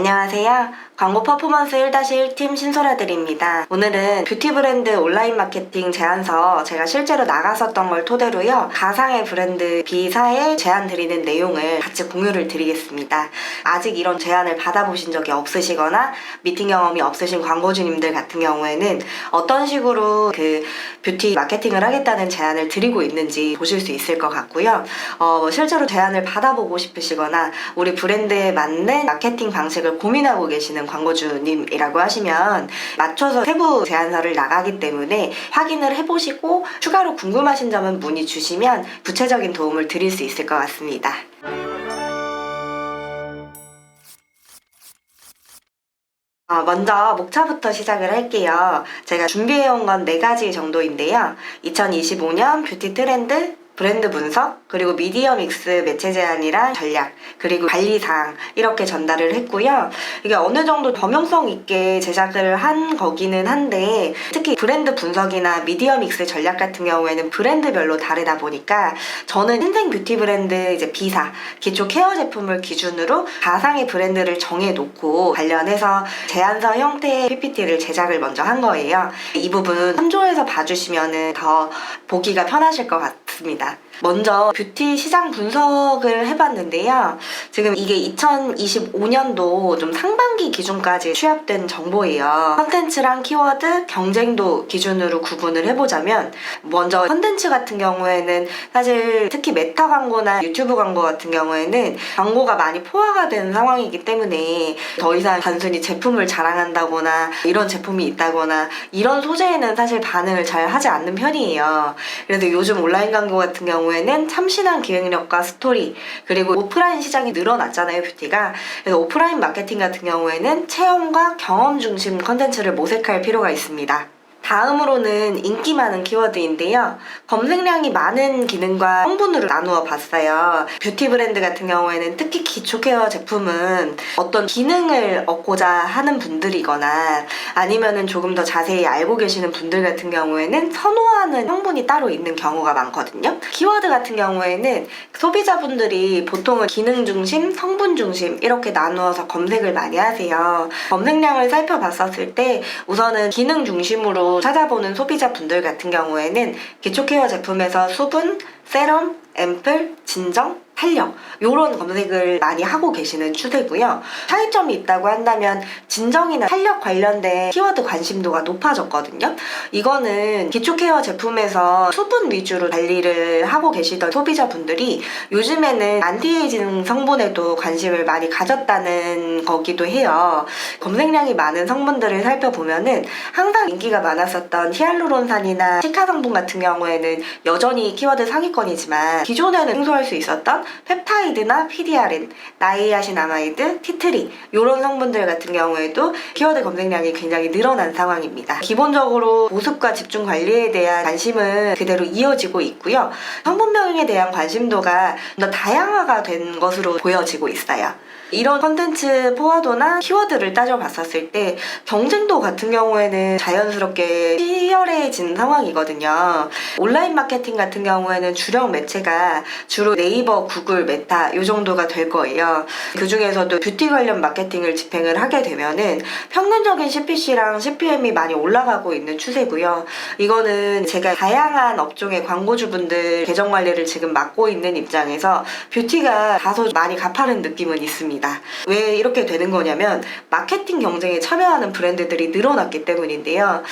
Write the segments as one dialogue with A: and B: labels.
A: 안녕하세요. 광고 퍼포먼스 1-1팀 신소라들입니다. 오늘은 뷰티 브랜드 온라인 마케팅 제안서 제가 실제로 나갔었던 걸 토대로요. 가상의 브랜드 B사에 제안 드리는 내용을 같이 공유를 드리겠습니다. 아직 이런 제안을 받아보신 적이 없으시거나 미팅 경험이 없으신 광고주님들 같은 경우에는 어떤 식으로 그 뷰티 마케팅을 하겠다는 제안을 드리고 있는지 보실 수 있을 것 같고요. 실제로 제안을 받아보고 싶으시거나 우리 브랜드에 맞는 마케팅 방식을 고민하고 계시는 광고주님이라고 하시면 맞춰서 세부 제안서를 나가기 때문에 확인을 해보시고 추가로 궁금하신 점은 문의 주시면 구체적인 도움을 드릴 수 있을 것 같습니다. 먼저 목차부터 시작을 할게요. 제가 준비해온 건 4가지 정도인데요. 2025년 뷰티 트렌드, 브랜드 분석, 그리고 미디어 믹스 매체 제안이랑 전략, 그리고 관리사항 이렇게 전달을 했고요. 이게 어느 정도 범용성 있게 제작을 한 거기는 한데 특히 브랜드 분석이나 미디어 믹스 전략 같은 경우에는 브랜드별로 다르다 보니까 저는 신생 뷰티 브랜드 이제 B사, 기초 케어 제품을 기준으로 가상의 브랜드를 정해놓고 관련해서 제안서 형태의 PPT를 제작을 먼저 한 거예요. 이 부분 참조해서 봐주시면 더 보기가 편하실 것 같습니다. 먼저 뷰티 시장 분석을 해봤는데요. 지금 이게 2025년도 좀 상반기 기준까지 취합된 정보예요. 컨텐츠랑 키워드, 경쟁도 기준으로 구분을 해보자면 먼저 컨텐츠 같은 경우에는 사실 특히 메타 광고나 유튜브 광고 같은 경우에는 광고가 많이 포화가 된 상황이기 때문에 더 이상 단순히 제품을 자랑한다거나 이런 제품이 있다거나 이런 소재에는 사실 반응을 잘 하지 않는 편이에요. 그래서 요즘 온라인 광고 같은 경우에는 참신한 기획력과 스토리, 그리고 오프라인 시장이 늘어났잖아요, 뷰티가. 그래서 오프라인 마케팅 같은 경우에는 체험과 경험 중심 컨텐츠를 모색할 필요가 있습니다. 다음으로는 인기 많은 키워드인데요. 검색량이 많은 기능과 성분으로 나누어 봤어요. 뷰티 브랜드 같은 경우에는 특히 기초 케어 제품은 어떤 기능을 얻고자 하는 분들이거나 아니면은 조금 더 자세히 알고 계시는 분들 같은 경우에는 선호하는 성분이 따로 있는 경우가 많거든요. 키워드 같은 경우에는 소비자분들이 보통은 기능 중심, 성분 중심 이렇게 나누어서 검색을 많이 하세요. 검색량을 살펴봤었을 때 우선은 기능 중심으로 찾아보는 소비자분들 같은 경우에는 기초 케어 제품에서 수분, 세럼, 앰플, 진정, 탄력 이런 검색을 많이 하고 계시는 추세고요. 차이점이 있다고 한다면 진정이나 탄력 관련된 키워드 관심도가 높아졌거든요. 이거는 기초 케어 제품에서 수분 위주로 관리를 하고 계시던 소비자분들이 요즘에는 안티에이징 성분에도 관심을 많이 가졌다는 거기도 해요. 검색량이 많은 성분들을 살펴보면은 항상 인기가 많았었던 히알루론산이나 시카 성분 같은 경우에는 여전히 키워드 상위권이지만 기존에는 생소할 수 있었던 펩타이드나 PDRN, 나이아신아마이드, 티트리 이런 성분들 같은 경우에도 키워드 검색량이 굉장히 늘어난 상황입니다. 기본적으로 보습과 집중 관리에 대한 관심은 그대로 이어지고 있고요. 성분명에 대한 관심도가 더 다양화가 된 것으로 보여지고 있어요. 이런 컨텐츠 포화도나 키워드를 따져봤었을 때 경쟁도 같은 경우에는 자연스럽게 치열해진 상황이거든요. 온라인 마케팅 같은 경우에는 주력 매체가 주로 네이버, 구글, 메타 이 정도가 될 거예요. 그 중에서도 뷰티 관련 마케팅을 집행을 하게 되면은 평균적인 CPC랑 CPM이 많이 올라가고 있는 추세고요. 이거는 제가 다양한 업종의 광고주분들 계정 관리를 지금 맡고 있는 입장에서 뷰티가 다소 많이 가파른 느낌은 있습니다. 왜 이렇게 되는 거냐면 마케팅 경쟁에 참여하는 브랜드들이 늘어났기 때문인데요.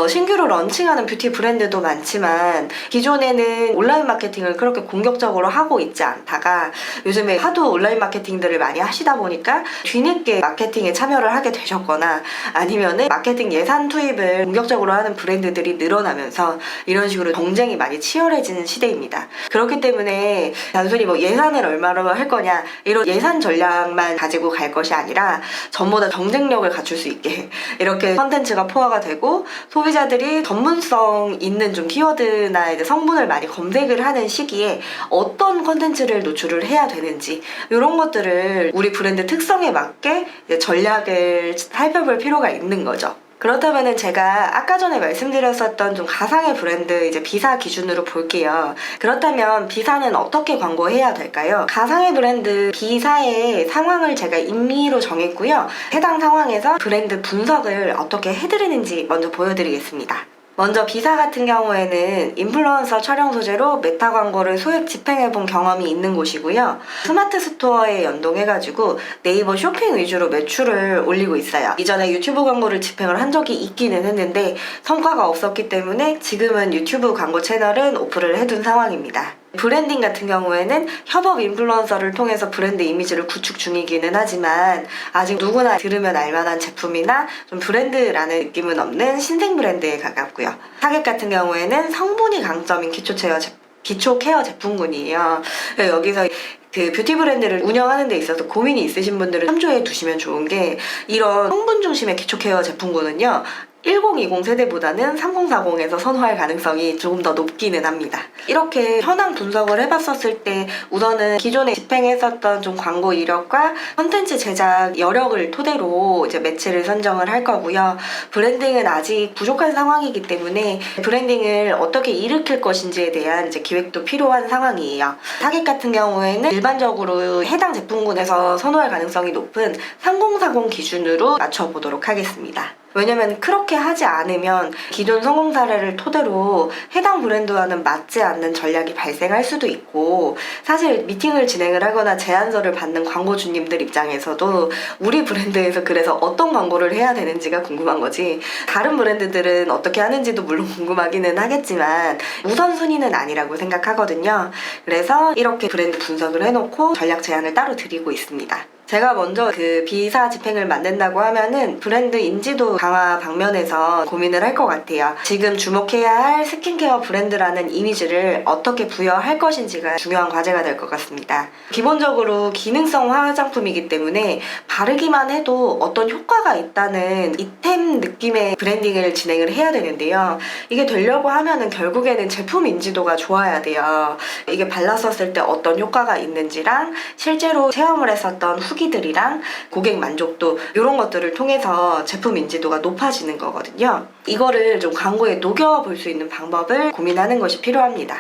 A: 신규로 런칭하는 뷰티 브랜드도 많지만 기존에는 온라인 마케팅을 그렇게 공격적으로 하고 있지 않다가 요즘에 하도 온라인 마케팅들을 많이 하시다 보니까 뒤늦게 마케팅에 참여를 하게 되셨거나 아니면은 마케팅 예산 투입을 공격적으로 하는 브랜드들이 늘어나면서 이런 식으로 경쟁이 많이 치열해지는 시대입니다. 그렇기 때문에 단순히 뭐 예산을 얼마로 할 거냐 이런 예산 전략만 가지고 갈 것이 아니라 전보다 경쟁력을 갖출 수 있게 이렇게 컨텐츠가 포화가 되고 소비자들이 전문성 있는 좀 키워드나 이제 성분을 많이 검색을 하는 시기에 어떤 컨텐츠를 노출을 해야 되는지 이런 것들을 우리 브랜드 특성에 맞게 이제 전략을 살펴볼 필요가 있는 거죠. 그렇다면은 제가 아까 전에 말씀드렸었던 좀 가상의 브랜드 이제 비사 기준으로 볼게요. 그렇다면 비사는 어떻게 광고해야 될까요? 가상의 브랜드 비사의 상황을 제가 임의로 정했고요. 해당 상황에서 브랜드 분석을 어떻게 해드리는지 먼저 보여드리겠습니다. 먼저 비사 같은 경우에는 인플루언서 촬영 소재로 메타 광고를 소액 집행해본 경험이 있는 곳이고요. 스마트 스토어에 연동해가지고 네이버 쇼핑 위주로 매출을 올리고 있어요. 이전에 유튜브 광고를 집행을 한 적이 있기는 했는데 성과가 없었기 때문에 지금은 유튜브 광고 채널은 오프를 해둔 상황입니다. 브랜딩 같은 경우에는 협업 인플루언서를 통해서 브랜드 이미지를 구축 중이기는 하지만 아직 누구나 들으면 알만한 제품이나 좀 브랜드라는 느낌은 없는 신생 브랜드에 가깝고요. 타겟 같은 경우에는 성분이 강점인 기초 케어 제품군이에요. 여기서 그 뷰티 브랜드를 운영하는 데 있어서 고민이 있으신 분들은 참조해 두시면 좋은 게 이런 성분 중심의 기초 케어 제품군은요. 1020 세대보다는 3040에서 선호할 가능성이 조금 더 높기는 합니다. 이렇게 현황 분석을 해봤었을 때 우선은 기존에 집행했었던 좀 광고 이력과 컨텐츠 제작 여력을 토대로 이제 매체를 선정을 할 거고요. 브랜딩은 아직 부족한 상황이기 때문에 브랜딩을 어떻게 일으킬 것인지에 대한 이제 기획도 필요한 상황이에요. 타겟 같은 경우에는 일반적으로 해당 제품군에서 선호할 가능성이 높은 3040 기준으로 맞춰보도록 하겠습니다. 왜냐면 그렇게 하지 않으면 기존 성공 사례를 토대로 해당 브랜드와는 맞지 않는 전략이 발생할 수도 있고 사실 미팅을 진행을 하거나 제안서를 받는 광고주님들 입장에서도 우리 브랜드에서 그래서 어떤 광고를 해야 되는지가 궁금한 거지 다른 브랜드들은 어떻게 하는지도 물론 궁금하기는 하겠지만 우선순위는 아니라고 생각하거든요. 그래서 이렇게 브랜드 분석을 해놓고 전략 제안을 따로 드리고 있습니다. 제가 먼저 그 비사 집행을 만든다고 하면은 브랜드 인지도 강화 방면에서 고민을 할 것 같아요. 지금 주목해야 할 스킨케어 브랜드라는 이미지를 어떻게 부여할 것인지가 중요한 과제가 될 것 같습니다. 기본적으로 기능성 화장품이기 때문에 바르기만 해도 어떤 효과가 있다는 이템 느낌의 브랜딩을 진행을 해야 되는데요. 이게 되려고 하면은 결국에는 제품 인지도가 좋아야 돼요. 이게 발랐었을 때 어떤 효과가 있는지랑 실제로 체험을 했었던 후기들이랑 고객 만족도 이런 것들을 통해서 제품 인지도가 높아지는 거거든요. 이거를 좀 광고에 녹여볼 수 있는 방법을 고민하는 것이 필요합니다.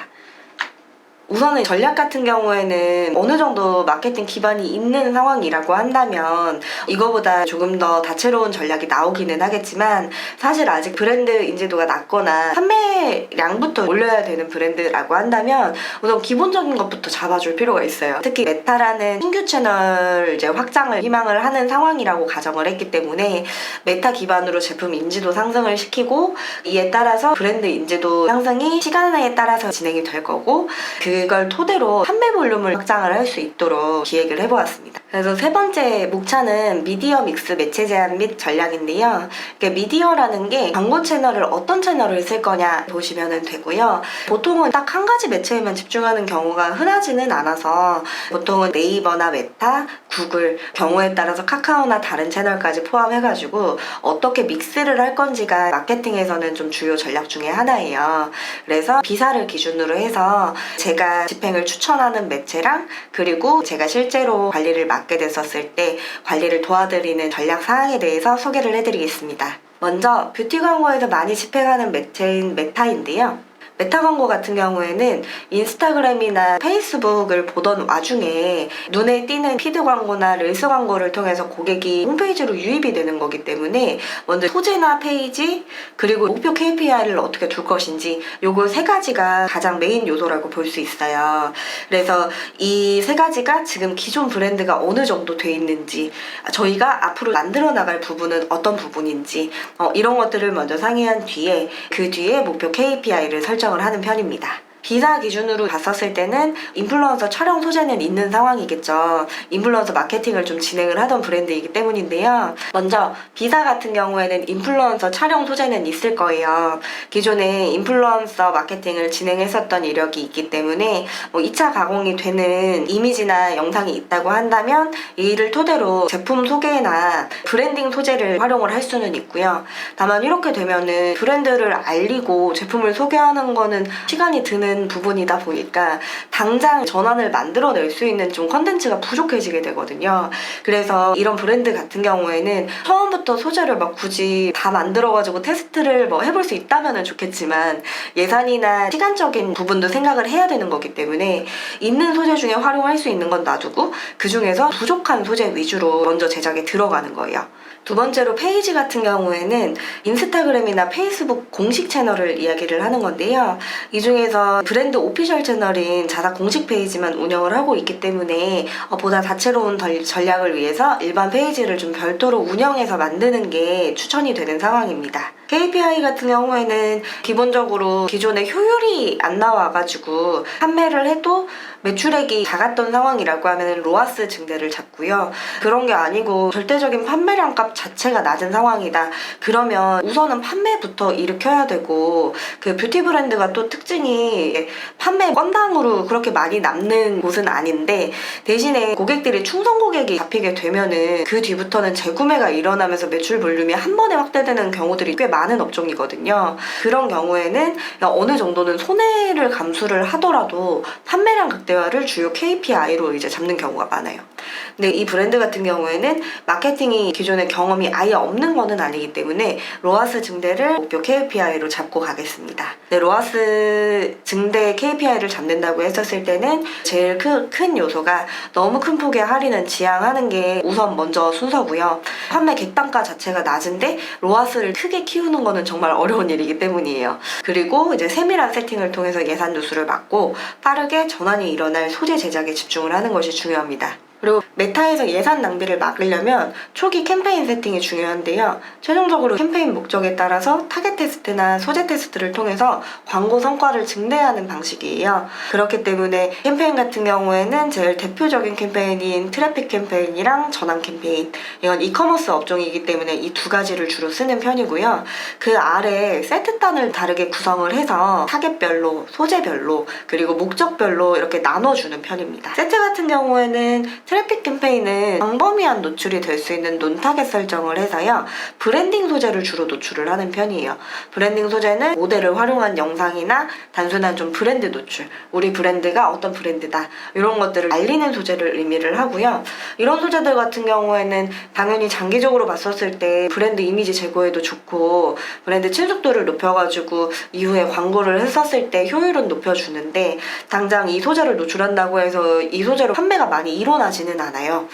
A: 우선은 전략 같은 경우에는 어느 정도 마케팅 기반이 있는 상황이라고 한다면 이거보다 조금 더 다채로운 전략이 나오기는 하겠지만 사실 아직 브랜드 인지도가 낮거나 판매량부터 올려야 되는 브랜드라고 한다면 우선 기본적인 것부터 잡아줄 필요가 있어요. 특히 메타라는 신규 채널 이제 확장을 희망을 하는 상황이라고 가정을 했기 때문에 메타 기반으로 제품 인지도 상승을 시키고 이에 따라서 브랜드 인지도 상승이 시간에 따라서 진행이 될 거고 그걸 토대로 판매 볼륨을 확장을 할 수 있도록 기획을 해보았습니다. 그래서 세 번째 목차는 미디어 믹스 매체 제한 및 전략인데요. 미디어라는 게 광고 채널을 어떤 채널을 쓸 거냐 보시면 되고요. 보통은 딱 한 가지 매체에만 집중하는 경우가 흔하지는 않아서 보통은 네이버나 메타, 구글, 경우에 따라서 카카오나 다른 채널까지 포함해가지고 어떻게 믹스를 할 건지가 마케팅에서는 좀 주요 전략 중에 하나예요. 그래서 비사를 기준으로 해서 제가 집행을 추천하는 매체랑 그리고 제가 실제로 관리를 맡게 됐었을 때 관리를 도와드리는 전략 사항에 대해서 소개를 해드리겠습니다. 먼저 뷰티 광고에서 많이 집행하는 매체인 메타인데요. 메타 광고 같은 경우에는 인스타그램이나 페이스북을 보던 와중에 눈에 띄는 피드 광고나 릴스 광고를 통해서 고객이 홈페이지로 유입이 되는 거기 때문에 먼저 소재나 페이지 그리고 목표 KPI를 어떻게 둘 것인지 요거 세 가지가 가장 메인 요소라고 볼 수 있어요. 그래서 이 세 가지가 지금 기존 브랜드가 어느 정도 돼 있는지 저희가 앞으로 만들어 나갈 부분은 어떤 부분인지 이런 것들을 먼저 상의한 뒤에 그 뒤에 목표 KPI를 설정을 하는 편입니다. 비사 기준으로 봤었을 때는 인플루언서 촬영 소재는 있는 상황이겠죠. 인플루언서 마케팅을 좀 진행을 하던 브랜드이기 때문인데요. 먼저 비사 같은 경우에는 인플루언서 촬영 소재는 있을 거예요. 기존에 인플루언서 마케팅을 진행했었던 이력이 있기 때문에 2차 가공이 되는 이미지나 영상이 있다고 한다면 이를 토대로 제품 소개나 브랜딩 소재를 활용을 할 수는 있고요. 다만 이렇게 되면은 브랜드를 알리고 제품을 소개하는 거는 시간이 드는 되는 부분이다 보니까 당장 전환을 만들어낼 수 있는 좀 컨텐츠가 부족해지게 되거든요. 그래서 이런 브랜드 같은 경우에는 처음부터 소재를 막 굳이 다 만들어가지고 테스트를 뭐 해볼 수 있다면 좋겠지만 예산이나 시간적인 부분도 생각을 해야 되는 거기 때문에 있는 소재 중에 활용할 수 있는 건 놔두고 그 중에서 부족한 소재 위주로 먼저 제작에 들어가는 거예요. 두 번째로 페이지 같은 경우에는 인스타그램이나 페이스북 공식 채널을 이야기를 하는 건데요. 이 중에서 브랜드 오피셜 채널인 자사 공식 페이지만 운영을 하고 있기 때문에 보다 다채로운 전략을 위해서 일반 페이지를 좀 별도로 운영해서 만드는 게 추천이 되는 상황입니다. KPI 같은 경우에는 기본적으로 기존에 효율이 안 나와가지고 판매를 해도 매출액이 작았던 상황이라고 하면 로아스 증대를 잡고요. 그런 게 아니고 절대적인 판매량 값 자체가 낮은 상황이다. 그러면 우선은 판매부터 일으켜야 되고 그 뷰티 브랜드가 또 특징이 판매 건당으로 그렇게 많이 남는 곳은 아닌데 대신에 고객들이 충성 고객이 잡히게 되면은 그 뒤부터는 재구매가 일어나면서 매출 볼륨이 한 번에 확대되는 경우들이 꽤 많은 업종이거든요. 그런 경우에는 어느 정도는 손해를 감수를 하더라도 판매량 극대화를 주요 KPI로 이제 잡는 경우가 많아요. 근데 이 브랜드 같은 경우에는 마케팅이 기존에 경험이 아예 없는 거는 아니기 때문에 로아스 증대를 목표 KPI로 잡고 가겠습니다. 네, 로아스 증대 KPI를 잡는다고 했었을 때는 제일 큰 요소가 너무 큰 폭의 할인은 지양하는 게 우선 먼저 순서고요. 판매 객단가 자체가 낮은데 로아스를 크게 키우는 거는 정말 어려운 일이기 때문이에요. 그리고 이제 세밀한 세팅을 통해서 예산 누수를 막고 빠르게 전환이 일어날 소재 제작에 집중을 하는 것이 중요합니다. 그리고 메타에서 예산 낭비를 막으려면 초기 캠페인 세팅이 중요한데요. 최종적으로 캠페인 목적에 따라서 타겟 테스트나 소재 테스트를 통해서 광고 성과를 증대하는 방식이에요. 그렇기 때문에 캠페인 같은 경우에는 제일 대표적인 캠페인인 트래픽 캠페인이랑 전환 캠페인, 이건 이커머스 업종이기 때문에 이 두 가지를 주로 쓰는 편이고요. 그 아래 세트단을 다르게 구성을 해서 타겟별로, 소재별로, 그리고 목적별로 이렇게 나눠주는 편입니다. 세트 같은 경우에는 트래픽 캠페인은 광범위한 노출이 될 수 있는 논타겟 설정을 해서요. 브랜딩 소재를 주로 노출을 하는 편이에요. 브랜딩 소재는 모델을 활용한 영상이나 단순한 좀 브랜드 노출, 우리 브랜드가 어떤 브랜드다 이런 것들을 알리는 소재를 의미를 하고요. 이런 소재들 같은 경우에는 당연히 장기적으로 봤었을 때 브랜드 이미지 제고에도 좋고 브랜드 친숙도를 높여가지고 이후에 광고를 했었을 때 효율은 높여주는데 당장 이 소재를 노출한다고 해서 이 소재로 판매가 많이 일어나지는 않아요.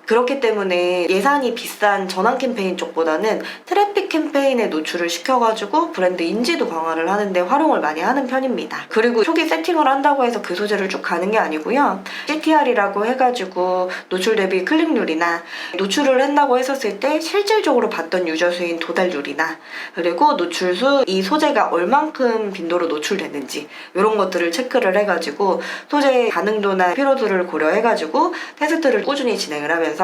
A: 그렇기 때문에 예산이 비싼 전환 캠페인 쪽보다는 트래픽 캠페인에 노출을 시켜가지고 브랜드 인지도 강화를 하는데 활용을 많이 하는 편입니다. 그리고 초기 세팅을 한다고 해서 그 소재를 쭉 가는 게 아니고요. CTR이라고 해가지고 노출 대비 클릭률이나 노출을 한다고 했었을 때 실질적으로 봤던 유저 수인 도달률이나 그리고 노출수, 이 소재가 얼만큼 빈도로 노출됐는지 이런 것들을 체크를 해가지고 소재의 반응도나 피로도를 고려해가지고 테스트를 꾸준히 진행을 하면서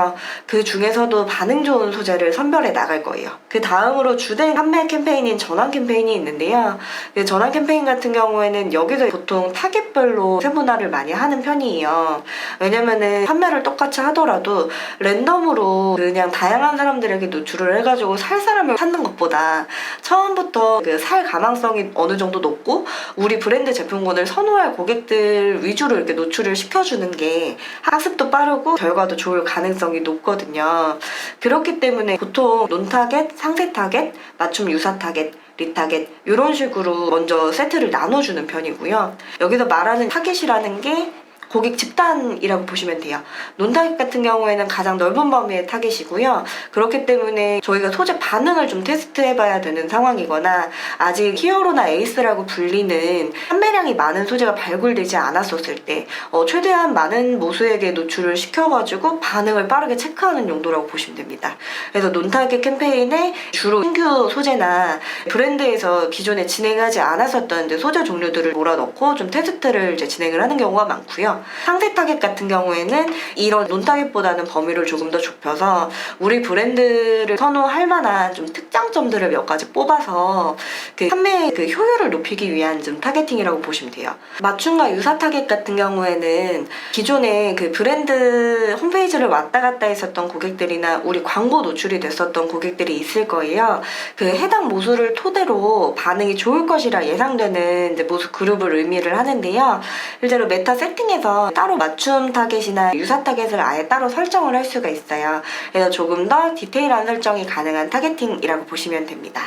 A: 그 중에서도 반응 좋은 소재를 선별해 나갈 거예요. 그 다음으로 주된 판매 캠페인인 전환 캠페인이 있는데요. 전환 캠페인 같은 경우에는 여기서 보통 타겟별로 세분화를 많이 하는 편이에요. 왜냐면은 판매를 똑같이 하더라도 랜덤으로 그냥 다양한 사람들에게 노출을 해가지고 살 사람을 찾는 것보다 처음부터 그 살 가망성이 어느 정도 높고 우리 브랜드 제품군을 선호할 고객들 위주로 이렇게 노출을 시켜주는 게 학습도 빠르고 결과도 좋을 가능성이 높거든요. 그렇기 때문에 보통 논타겟, 상세 타겟, 맞춤 유사 타겟, 리타겟 이런 식으로 먼저 세트를 나눠주는 편이고요. 여기서 말하는 타겟이라는 게 고객 집단이라고 보시면 돼요. 논타겟 같은 경우에는 가장 넓은 범위의 타겟이고요. 그렇기 때문에 저희가 소재 반응을 좀 테스트해봐야 되는 상황이거나 아직 히어로나 에이스라고 불리는 판매량이 많은 소재가 발굴되지 않았었을 때 최대한 많은 모수에게 노출을 시켜가지고 반응을 빠르게 체크하는 용도라고 보시면 됩니다. 그래서 논타겟 캠페인에 주로 신규 소재나 브랜드에서 기존에 진행하지 않았었던 소재 종류들을 몰아넣고 좀 테스트를 이제 진행을 하는 경우가 많고요. 있고요. 상세 타겟 같은 경우에는 이런 논 타겟보다는 범위를 조금 더 좁혀서 우리 브랜드를 선호할 만한 좀 특장점들을 몇 가지 뽑아서 그 판매 그 효율을 높이기 위한 좀 타겟팅이라고 보시면 돼요. 맞춤과 유사 타겟 같은 경우에는 기존에 그 브랜드 홈페이지를 왔다 갔다 했었던 고객들이나 우리 광고 노출이 됐었던 고객들이 있을 거예요. 그 해당 모수를 토대로 반응이 좋을 것이라 예상되는 이제 모수 그룹을 의미를 하는데요. 실제로 메타 세팅에서 따로 맞춤 타겟이나 유사 타겟을 아예 따로 설정을 할 수가 있어요. 그래서 조금 더 디테일한 설정이 가능한 타겟팅이라고 보시면 됩니다.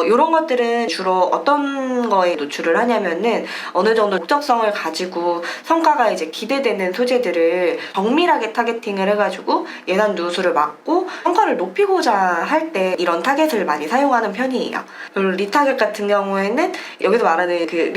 A: 이런 것들은 주로 어떤 거에 노출을 하냐면은 어느 정도 목적성을 가지고 성과가 이제 기대되는 소재들을 정밀하게 타겟팅을 해가지고 예산 누수를 막고 성과를 높이고자 할 때 이런 타겟을 많이 사용하는 편이에요. 그리고 리타겟 같은 경우에는 여기서 말하는 그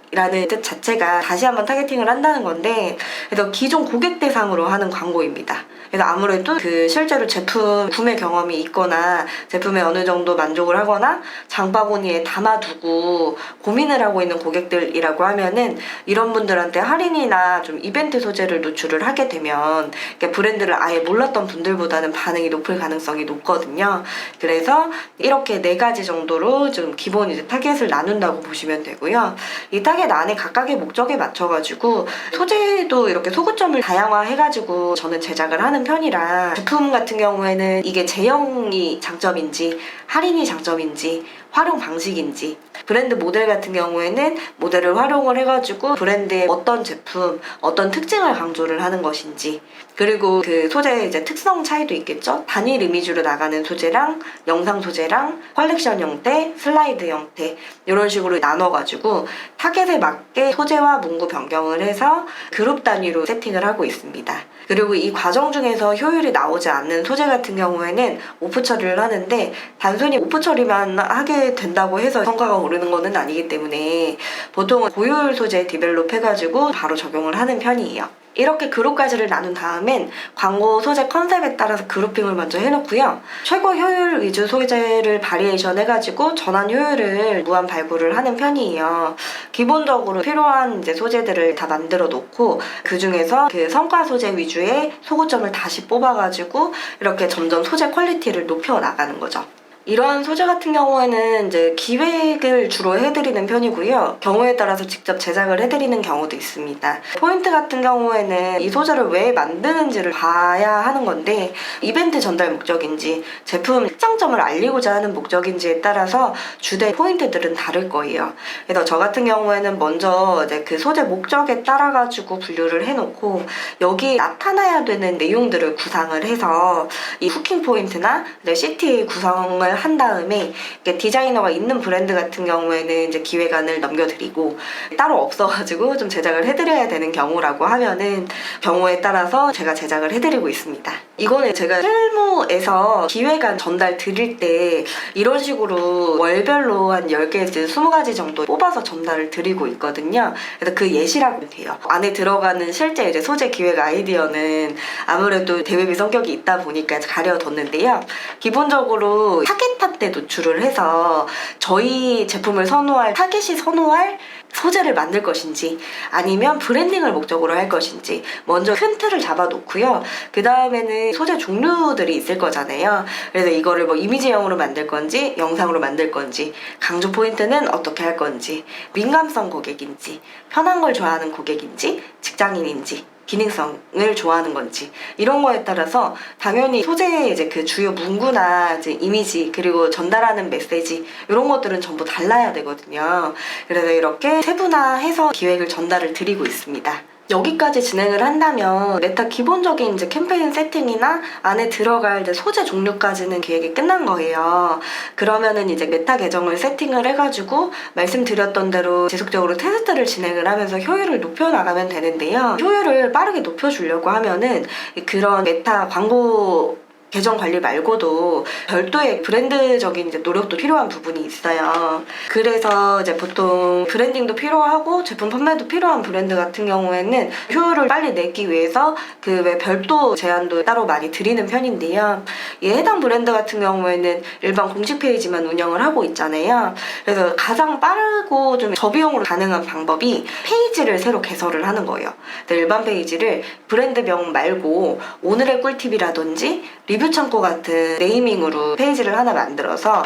A: 라는 뜻 자체가 다시 한번 타겟팅을 한다는 건데, 그래서 기존 고객 대상으로 하는 광고입니다. 그래서 아무래도 그 실제로 제품 구매 경험이 있거나 제품에 어느 정도 만족을 하거나 장바구니에 담아두고 고민을 하고 있는 고객들이라고 하면은 이런 분들한테 할인이나 좀 이벤트 소재를 노출을 하게 되면 브랜드를 아예 몰랐던 분들보다는 반응이 높을 가능성이 높거든요. 그래서 이렇게 4가지 정도로 좀 기본 이제 타겟을 나눈다고 보시면 되고요. 이 타겟 안에 각각의 목적에 맞춰가지고 소재도 이렇게 소구점을 다양화해가지고 저는 제작을 하는 편이라, 제품 같은 경우에는 이게 제형이 장점인지 할인이 장점인지 활용 방식인지, 브랜드 모델 같은 경우에는 모델을 활용을 해가지고 브랜드의 어떤 제품, 어떤 특징을 강조를 하는 것인지, 그리고 그 소재의 이제 특성 차이도 있겠죠. 단일 이미지로 나가는 소재랑 영상 소재랑 컬렉션 형태, 슬라이드 형태 이런 식으로 나눠가지고 타겟에 맞게 소재와 문구 변경을 해서 그룹 단위로 세팅을 하고 있습니다. 그리고 이 과정 중에서 효율이 나오지 않는 소재 같은 경우에는 오프 처리를 하는데, 단순히 오프 처리만 하게 된다고 해서 성과가 오르는 거는 아니기 때문에 보통은 고효율 소재 디벨롭 해가지고 바로 적용을 하는 편이에요. 이렇게 그룹까지를 나눈 다음엔 광고 소재 컨셉에 따라서 그룹핑을 먼저 해놓고요. 최고 효율 위주 소재를 바리에이션 해가지고 전환 효율을 무한 발굴을 하는 편이에요. 기본적으로 필요한 이제 소재들을 다 만들어 놓고 그 중에서 그 성과 소재 위주의 소구점을 다시 뽑아가지고 이렇게 점점 소재 퀄리티를 높여 나가는 거죠. 이러한 소재 같은 경우에는 이제 기획을 주로 해드리는 편이고요. 경우에 따라서 직접 제작을 해드리는 경우도 있습니다. 포인트 같은 경우에는 이 소재를 왜 만드는지를 봐야 하는 건데, 이벤트 전달 목적인지 제품 특장점을 알리고자 하는 목적인지에 따라서 주된 포인트들은 다를 거예요. 그래서 저 같은 경우에는 먼저 이제 그 소재 목적에 따라가지고 분류를 해놓고 여기 나타나야 되는 내용들을 구상을 해서 이 후킹 포인트나 CTA 구성을 한 다음에 디자이너가 있는 브랜드 같은 경우에는 이제 기획안을 넘겨드리고, 따로 없어가지고 좀 제작을 해드려야 되는 경우라고 하면은 경우에 따라서 제가 제작을 해드리고 있습니다. 이거는 제가 실무에서 기획안 전달 드릴 때 이런 식으로 월별로 한 10개에서 20가지 정도 뽑아서 전달을 드리고 있거든요. 그래서 그 예시라고 돼요. 안에 들어가는 실제 이제 소재 기획 아이디어는 아무래도 대외비 성격이 있다 보니까 가려뒀는데요. 기본적으로 타겟한테 노출을 해서 저희 제품을 선호할 타겟이 선호할 소재를 만들 것인지 아니면 브랜딩을 목적으로 할 것인지 먼저 큰 틀을 잡아놓고요. 그 다음에는 소재 종류들이 있을 거잖아요. 그래서 이거를 뭐 이미지형으로 만들 건지 영상으로 만들 건지, 강조 포인트는 어떻게 할 건지, 민감성 고객인지, 편한 걸 좋아하는 고객인지, 직장인인지, 기능성을 좋아하는 건지, 이런 거에 따라서 당연히 소재의 이제 그 주요 문구나 이제 이미지, 그리고 전달하는 메시지, 이런 것들은 전부 달라야 되거든요. 그래서 이렇게 세분화해서 기획을 전달을 드리고 있습니다. 여기까지 진행을 한다면 메타 기본적인 이제 캠페인 세팅이나 안에 들어갈 이제 소재 종류까지는 계획이 끝난 거예요. 그러면은 이제 메타 계정을 세팅을 해가지고 말씀드렸던 대로 지속적으로 테스트를 진행을 하면서 효율을 높여 나가면 되는데요. 효율을 빠르게 높여주려고 하면은 그런 메타 광고 계정 관리 말고도 별도의 브랜드적인 이제 노력도 필요한 부분이 있어요. 그래서 이제 보통 브랜딩도 필요하고 제품 판매도 필요한 브랜드 같은 경우에는 효율을 빨리 내기 위해서 그 외 별도 제안도 따로 많이 드리는 편인데요. 이 해당 브랜드 같은 경우에는 일반 공식 페이지만 운영을 하고 있잖아요. 그래서 가장 빠르고 좀 저비용으로 가능한 방법이 페이지를 새로 개설을 하는 거예요. 일반 페이지를 브랜드명 말고 오늘의 꿀팁이라든지 리뷰 창고 같은 네이밍으로 페이지를 하나 만들어서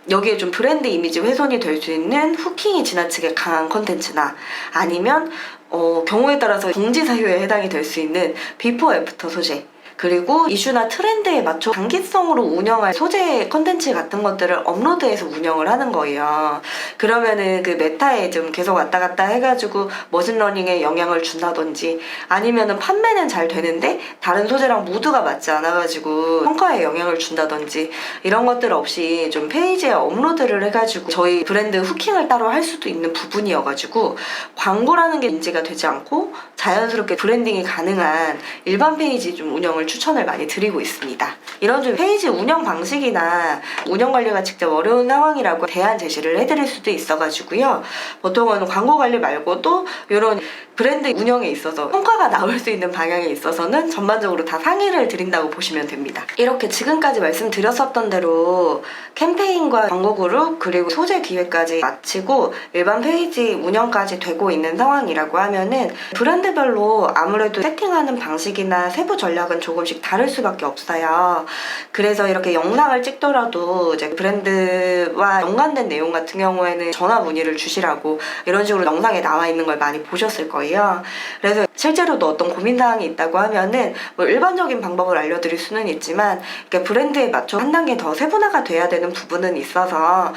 A: 여기에 좀 브랜드 이미지 훼손이 될 수 있는 후킹이 지나치게 강한 컨텐츠나 아니면 경우에 따라서 공지 사유에 해당이 될 수 있는 비포 애프터 소재, 그리고 이슈나 트렌드에 맞춰 단기성으로 운영할 소재 컨텐츠 같은 것들을 업로드해서 운영을 하는 거예요. 그러면은 그 메타에 좀 계속 왔다 갔다 해가지고 머신러닝에 영향을 준다든지 아니면은 판매는 잘 되는데 다른 소재랑 모두가 맞지 않아가지고 성과에 영향을 준다든지 이런 것들 없이 좀 페이지에 업로드를 해가지고 저희 브랜드 후킹을 따로 할 수도 있는 부분이어가지고 광고라는 게 인지가 되지 않고 자연스럽게 브랜딩이 가능한 일반 페이지 좀 운영을 추천을 많이 드리고 있습니다. 이런 좀 페이지 운영 방식이나 운영 관리가 직접 어려운 상황이라고 대안 제시를 해드릴 수도 있어가지고요. 보통은 광고 관리 말고도 이런 브랜드 운영에 있어서 성과가 나올 수 있는 방향에 있어서는 전반적으로 다 상의를 드린다고 보시면 됩니다. 이렇게 지금까지 말씀드렸었던 대로 캠페인과 광고 그룹 그리고 소재 기획까지 마치고 일반 페이지 운영까지 되고 있는 상황이라고 하면은 브랜드별로 아무래도 세팅하는 방식이나 세부 전략은 조금씩 다를 수밖에 없어요. 그래서 이렇게 영상을 찍더라도 이제 브랜드와 연관된 내용 같은 경우에는 전화 문의를 주시라고 이런 식으로 영상에 나와 있는 걸 많이 보셨을 거예요. 그래서 실제로도 어떤 고민사항이 있다고 하면은 뭐 일반적인 방법을 알려드릴 수는 있지만 이렇게 브랜드에 맞춰 한 단계 더 세분화가 돼야 되는 부분은 있어서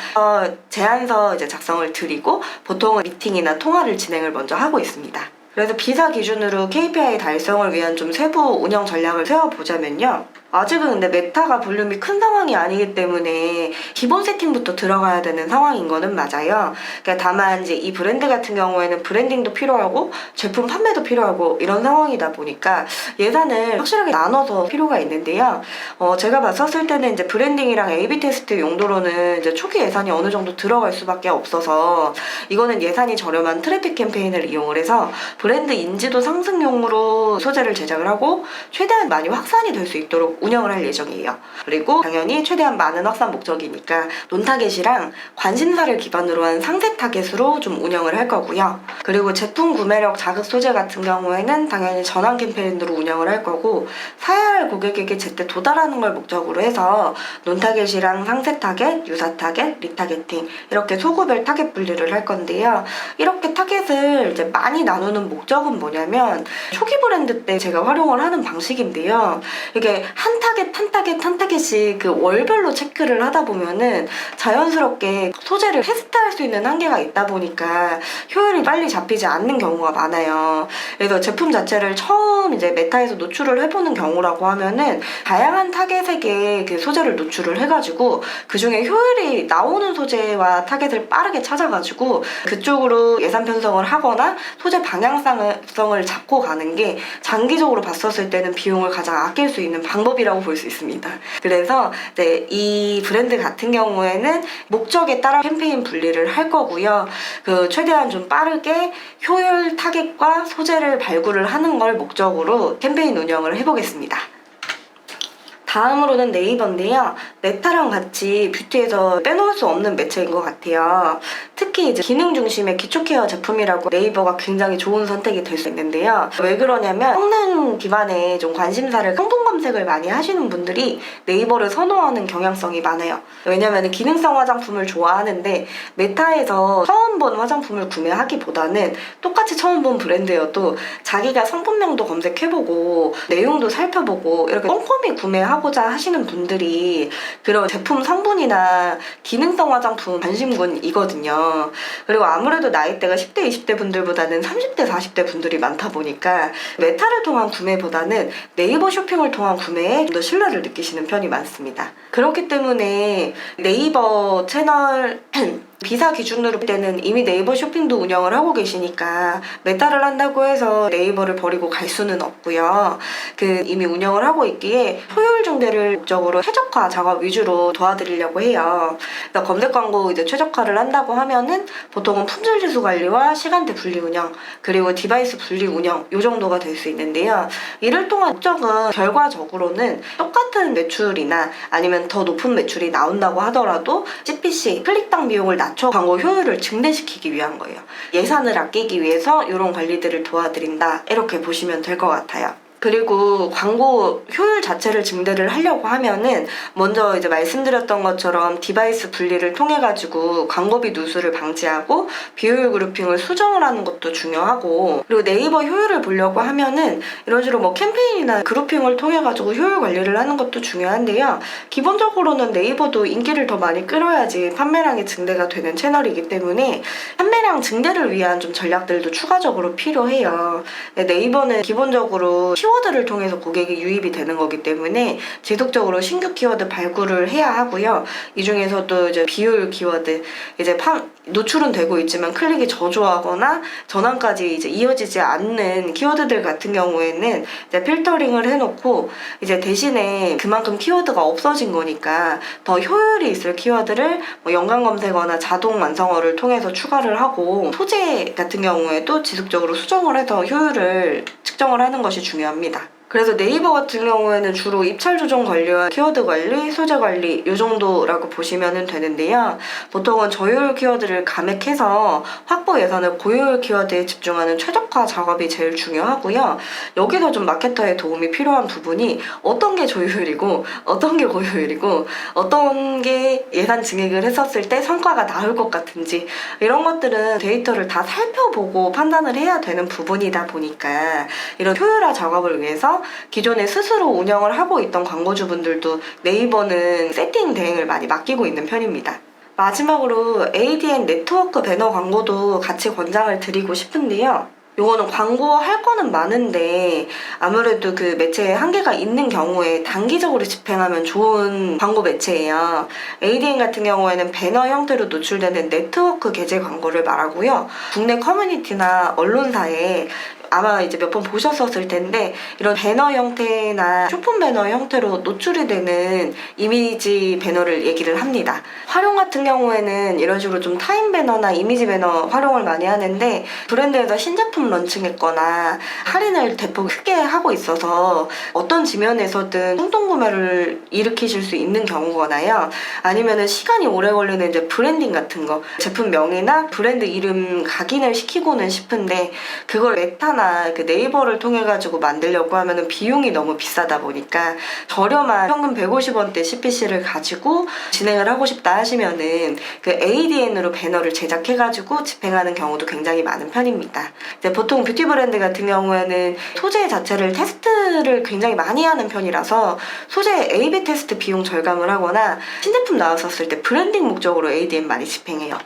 A: 제안서 이제 작성을 드리고 보통은 미팅이나 통화를 진행을 먼저 하고 있습니다. 그래서 비사 기준으로 KPI 달성을 위한 좀 세부 운영 전략을 세워보자면요. 아직은 근데 메타가 볼륨이 큰 상황이 아니기 때문에 기본 세팅부터 들어가야 되는 상황인 거는 맞아요. 그러니까 다만 이제 이 브랜드 같은 경우에는 브랜딩도 필요하고 제품 판매도 필요하고 이런 상황이다 보니까 예산을 확실하게 나눠서 필요가 있는데요. 제가 봤었을 때는 이제 브랜딩이랑 A/B 테스트 용도로는 이제 초기 예산이 어느 정도 들어갈 수밖에 없어서 이거는 예산이 저렴한 트래픽 캠페인을 이용을 해서 브랜드 인지도 상승용으로 소재를 제작을 하고 최대한 많이 확산이 될 수 있도록 운영을 할 예정이에요. 그리고 당연히 최대한 많은 확산 목적이니까 논타겟이랑 관심사를 기반으로 한 상세 타겟으로 좀 운영을 할 거고요. 그리고 제품 구매력 자극 소재 같은 경우에는 당연히 전환 캠페인으로 운영을 할 거고 사야 할 고객에게 제때 도달하는 걸 목적으로 해서 논타겟이랑 상세 타겟, 유사 타겟, 리타겟팅 이렇게 소구별 타겟 분류를 할 건데요. 이렇게 타겟을 이제 많이 나누는 목적은 뭐냐면 초기 브랜드 때 제가 활용을 하는 방식인데요. 이게 한 타겟씩 그 월별로 체크를 하다 보면은 자연스럽게 소재를 테스트할 수 있는 한계가 있다 보니까 효율이 빨리 잡히지 않는 경우가 많아요. 그래서 제품 자체를 처음 이제 메타에서 노출을 해보는 경우라고 하면은 다양한 타겟에게 그 소재를 노출을 해가지고 그 중에 효율이 나오는 소재와 타겟을 빠르게 찾아가지고 그쪽으로 예산 편성을 하거나 소재 방향성을 잡고 가는 게 장기적으로 봤었을 때는 비용을 가장 아낄 수 있는 방법이라고 볼 수 있습니다. 그래서 이제 이 브랜드 같은 경우에는 목적에 따라 캠페인 분리를 할 거고요. 최대한 좀 빠르게 효율 타겟과 소재를 발굴을 하는 걸 목적으로 캠페인 운영을 해보겠습니다. 다음으로는 네이버인데요. 메타랑 같이 뷰티에서 빼놓을 수 없는 매체인 것 같아요. 특히 이제 기능 중심의 기초 케어 제품이라고 네이버가 굉장히 좋은 선택이 될 수 있는데요. 왜 그러냐면 성능 기반의 좀 관심사를 성분 검색을 많이 하시는 분들이 네이버를 선호하는 경향성이 많아요. 왜냐면 기능성 화장품을 좋아하는데 메타에서 처음 본 화장품을 구매하기보다는 똑같이 처음 본 브랜드여도 자기가 성분명도 검색해보고 내용도 살펴보고 이렇게 꼼꼼히 구매하고자 하시는 분들이 그런 제품 성분이나 기능성 화장품 관심군이거든요. 그리고 아무래도 나이대가 10대, 20대 분들보다는 30대, 40대 분들이 많다 보니까 메타를 통한 구매보다는 네이버 쇼핑을 통한 구매에 좀 더 신뢰를 느끼시는 편이 많습니다. 그렇기 때문에 네이버 채널 비사 기준으로 볼 때는 이미 네이버 쇼핑도 운영을 하고 계시니까 메타를 한다고 해서 네이버를 버리고 갈 수는 없고요. 이미 운영을 하고 있기에 효율 증대를 목적으로 최적화 작업 위주로 도와드리려고 해요. 그래서 검색 광고 이제 최적화를 한다고 하면은 보통은 품질 지수 관리와 시간대 분리 운영, 그리고 디바이스 분리 운영 이 정도가 될 수 있는데요. 이를 통한 목적은 결과적으로는 똑같은 매출이나 아니면 더 높은 매출이 나온다고 하더라도 CPC, 클릭당 비용을 낮춰 광고 효율을 증대시키기 위한 거예요. 예산을 아끼기 위해서 이런 관리들을 도와드린다, 이렇게 보시면 될 것 같아요. 그리고 광고 효율 자체를 증대를 하려고 하면은 먼저 이제 말씀드렸던 것처럼 디바이스 분리를 통해 가지고 광고비 누수를 방지하고 비효율 그룹핑을 수정을 하는 것도 중요하고, 그리고 네이버 효율을 보려고 하면은 이런 식으로 뭐 캠페인이나 그룹핑을 통해 가지고 효율 관리를 하는 것도 중요한데요. 기본적으로는 네이버도 인기를 더 많이 끌어야지 판매량이 증대가 되는 채널이기 때문에 판매량 증대를 위한 좀 전략들도 추가적으로 필요해요. 네이버는 기본적으로 키워드를 통해서 고객이 유입이 되는 거기 때문에 지속적으로 신규 키워드 발굴을 해야 하고요. 이 중에서도 이제 비효율 키워드, 이제 노출은 되고 있지만 클릭이 저조하거나 전환까지 이제 이어지지 않는 키워드들 같은 경우에는 이제 필터링을 해놓고, 이제 대신에 그만큼 키워드가 없어진 거니까 더 효율이 있을 키워드를 뭐 연관 검색어나 자동 완성어를 통해서 추가를 하고, 소재 같은 경우에도 지속적으로 수정을 해서 효율을 측정을 하는 것이 중요합니다. 그래서 네이버 같은 경우에는 주로 입찰 조정 관리와 키워드 관리, 소재 관리 이 정도라고 보시면 되는데요. 보통은 저효율 키워드를 감액해서 확보 예산을 고효율 키워드에 집중하는 최적화 작업이 제일 중요하고요. 여기서 좀 마케터의 도움이 필요한 부분이 어떤 게 저효율이고 어떤 게 고효율이고 어떤 게 예산 증액을 했었을 때 성과가 나올 것 같은지, 이런 것들은 데이터를 다 살펴보고 판단을 해야 되는 부분이다 보니까 이런 효율화 작업을 위해서 기존에 스스로 운영을 하고 있던 광고주분들도 네이버는 세팅 대행을 많이 맡기고 있는 편입니다. 마지막으로 ADN 네트워크 배너 광고도 같이 권장을 드리고 싶은데요. 요거는 광고 할 거는 많은데 아무래도 그 매체에 한계가 있는 경우에 단기적으로 집행하면 좋은 광고 매체예요. ADN 같은 경우에는 배너 형태로 노출되는 네트워크 게재 광고를 말하고요. 국내 커뮤니티나 언론사에 아마 이제 몇 번 보셨었을 텐데 이런 배너 형태나 쇼폰 배너 형태로 노출이 되는 이미지 배너를 얘기를 합니다. 활용 같은 경우에는 이런 식으로 좀 타임 배너나 이미지 배너 활용을 많이 하는데, 브랜드에서 신제품 런칭했거나 할인을 대폭 크게 하고 있어서 어떤 지면에서든 충동구매를 일으키실 수 있는 경우거나요. 아니면은 시간이 오래 걸리는 이제 브랜딩 같은 거, 제품 명이나 브랜드 이름 각인을 시키고는 싶은데 그걸 메타나 그 네이버를 통해 가지고 만들려고 하면은 비용이 너무 비싸다 보니까 저렴한 현금 150원대 CPC를 가지고 진행을 하고 싶다 하시면은 그 ADN으로 배너를 제작해 가지고 집행하는 경우도 굉장히 많은 편입니다. 이제 보통 뷰티 브랜드 같은 경우에는 소재 자체를 테스트를 굉장히 많이 하는 편이라서 소재 A/B 테스트 비용 절감을 하거나 신제품 나왔었을 때 브랜딩 목적으로 ADN 많이 집행해요.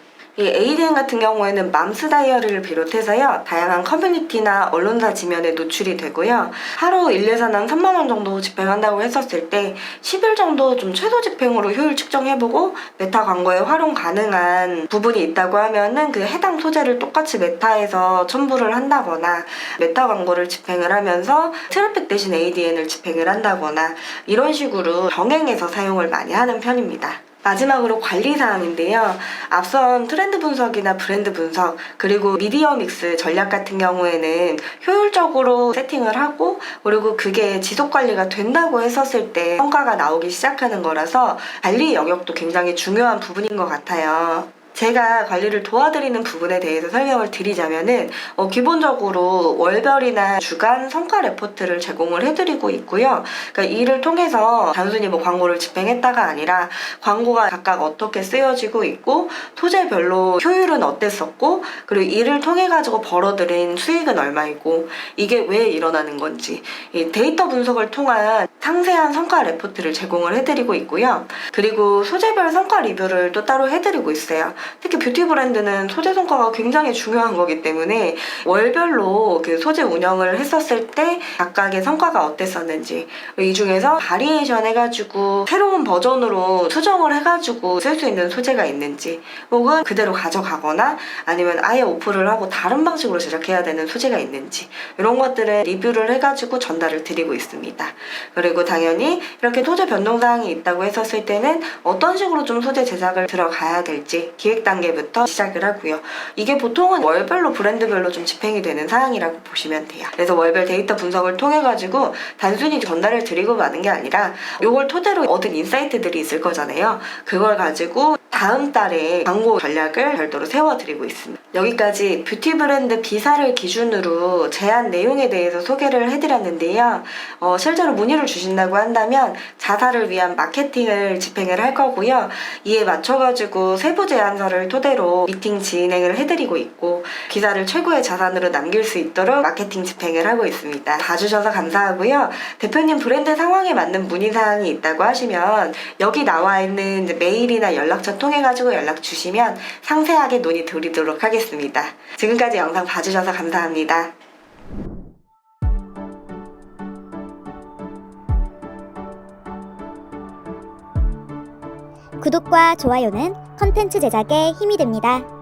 A: 이 ADN 같은 경우에는 맘스 다이어리를 비롯해서요, 다양한 커뮤니티나 언론사 지면에 노출이 되고요. 하루 일례산한 3만원 정도 집행한다고 했었을 때 10일 정도 좀 최소 집행으로 효율 측정해보고 메타 광고에 활용 가능한 부분이 있다고 하면은 그 해당 소재를 똑같이 메타에서 첨부를 한다거나 메타 광고를 집행을 하면서 트래픽 대신 ADN을 집행을 한다거나 이런 식으로 병행해서 사용을 많이 하는 편입니다. 마지막으로 관리사항인데요. 앞선 트렌드 분석이나 브랜드 분석, 그리고 미디어 믹스 전략 같은 경우에는 효율적으로 세팅을 하고, 그리고 그게 지속 관리가 된다고 했었을 때 성과가 나오기 시작하는 거라서 관리 영역도 굉장히 중요한 부분인 것 같아요. 제가 관리를 도와드리는 부분에 대해서 설명을 드리자면은 기본적으로 월별이나 주간 성과 레포트를 제공을 해드리고 있고요. 그러니까 이를 통해서 단순히 뭐 광고를 집행했다가 아니라 광고가 각각 어떻게 쓰여지고 있고 소재별로 효율은 어땠었고, 그리고 이를 통해 가지고 벌어들인 수익은 얼마이고 이게 왜 일어나는 건지 이 데이터 분석을 통한 상세한 성과 레포트를 제공을 해드리고 있고요. 그리고 소재별 성과 리뷰를 또 따로 해드리고 있어요. 특히 뷰티 브랜드는 소재 성과가 굉장히 중요한 거기 때문에 월별로 그 소재 운영을 했었을 때 각각의 성과가 어땠었는지, 이 중에서 바리에이션 해가지고 새로운 버전으로 수정을 해가지고 쓸 수 있는 소재가 있는지, 혹은 그대로 가져가거나 아니면 아예 오프를 하고 다른 방식으로 제작해야 되는 소재가 있는지, 이런 것들을 리뷰를 해가지고 전달을 드리고 있습니다. 그리고 당연히 이렇게 소재 변동사항이 있다고 했었을 때는 어떤 식으로 좀 소재 제작을 들어가야 될지 기획 단계부터 시작을 하고요. 이게 보통은 월별로 브랜드별로 좀 집행이 되는 사항이라고 보시면 돼요. 그래서 월별 데이터 분석을 통해 가지고 단순히 전달을 드리고 마는 게 아니라 이걸 토대로 얻은 인사이트들이 있을 거잖아요. 그걸 가지고 다음 달에 광고 전략을 별도로 세워드리고 있습니다. 여기까지 뷰티 브랜드 B사를 기준으로 제안 내용에 대해서 소개를 해드렸는데요. 실제로 문의를 주신다고 한다면 자사를 위한 마케팅을 집행을 할 거고요. 이에 맞춰가지고 세부 제안서를 토대로 미팅 진행을 해드리고 있고, 기사를 최고의 자산으로 남길 수 있도록 마케팅 집행을 하고 있습니다. 봐주셔서 감사하고요. 대표님 브랜드 상황에 맞는 문의사항이 있다고 하시면 여기 나와 있는 이제 메일이나 연락처 통해가지고 연락 주시면 상세하게 논의 드리도록 하겠습니다. 지금까지 영상 봐주셔서 감사합니다.
B: 구독과 좋아요는 컨텐츠 제작에 힘이 됩니다.